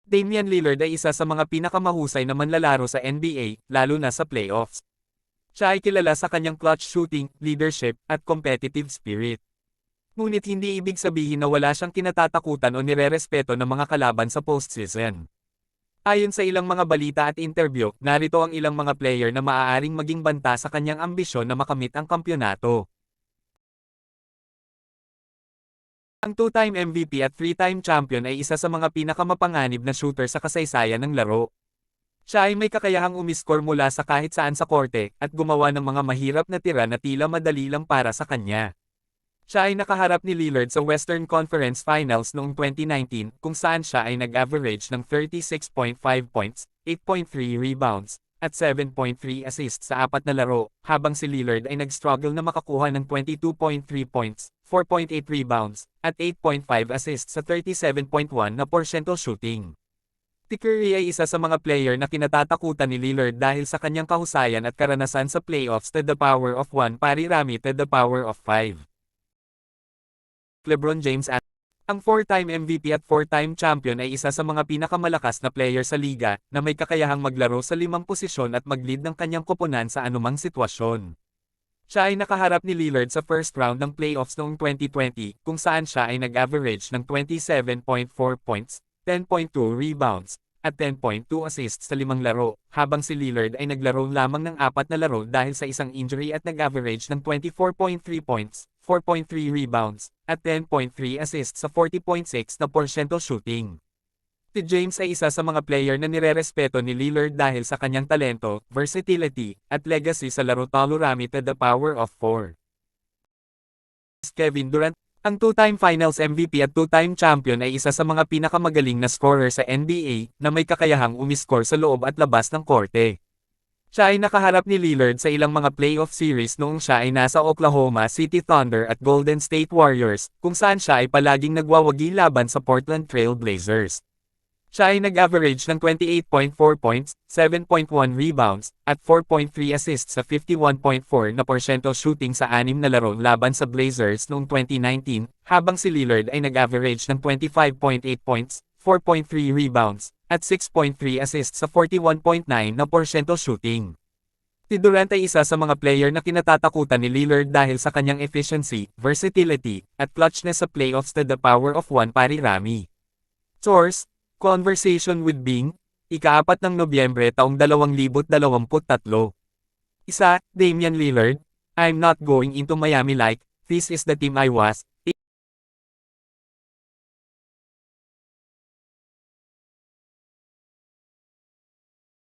Damian Lillard ay isa sa mga pinakamahusay na manlalaro sa NBA, lalo na sa playoffs. Siya ay kilala sa kanyang clutch shooting, leadership, at competitive spirit. Ngunit hindi ibig sabihin na wala siyang kinatatakutan o nirerespeto ng mga kalaban sa postseason. Ayon sa ilang mga balita at interview, narito ang ilang mga player na maaaring maging banta sa kanyang ambisyon na makamit ang kampyonato. Ang two-time MVP at three-time champion ay isa sa mga pinakamapanganib na shooter sa kasaysayan ng laro. Siya ay may kakayahang umiskor mula sa kahit saan sa korte at gumawa ng mga mahirap na tira na tila madali lang para sa kanya. Siya ay nakaharap ni Lillard sa Western Conference Finals noong 2019 kung saan siya ay nag-average ng 36.5 points, 8.3 rebounds, at 7.3 assists sa 4 na laro, habang si Lillard ay nag-struggle na makakuha ng 22.3 points, 4.8 rebounds, at 8.5 assists sa 37.1% shooting. Curry ay isa sa mga player na kinatatakutan ni Lillard dahil sa kanyang kahusayan at karanasan sa playoffs to the power of 1 parirami to the power of 5. LeBron James at ang 4-time MVP at 4-time champion ay isa sa mga pinakamalakas na player sa liga na may kakayahang maglaro sa 5 posisyon at mag-lead ng kanyang koponan sa anumang sitwasyon. Siya ay nakaharap ni Lillard sa first round ng playoffs noong 2020 kung saan siya ay nag-average ng 27.4 points, 10.2 rebounds, at 10.2 assists sa 5 laro, habang si Lillard ay naglaro lamang ng 4 na laro dahil sa isang injury at nag-average ng 24.3 points, 4.3 rebounds, at 10.3 assists sa 40.6% shooting. Si James ay isa sa mga player na nirerespeto ni Lillard dahil sa kanyang talento, versatility, at legacy sa laro Talurami to the power of 4. Kevin Durant, ang two-time Finals MVP at two-time champion ay isa sa mga pinakamagaling na scorer sa NBA na may kakayahang umiskor sa loob at labas ng korte. Siya ay nakaharap ni Lillard sa ilang mga playoff series noong siya ay nasa Oklahoma City Thunder at Golden State Warriors, kung saan siya ay palaging nagwawagi laban sa Portland Trail Blazers. Siya ay nag-average ng 28.4 points, 7.1 rebounds, at 4.3 assists sa 51.4% shooting sa 6 na laro laban sa Blazers noong 2019, habang si Lillard ay nag-average ng 25.8 points, 4.3 rebounds, at 6.3 assists sa 41.9% shooting. Si Durant ay isa sa mga player na kinatatakutan ni Lillard dahil sa kanyang efficiency, versatility, at clutchness sa playoffs to the power of 1 parirami. Source: Conversation with Bing, ika-4 ng Nobyembre taong 2023. Isa, Damian Lillard, I'm not going into Miami like, this is the team I was,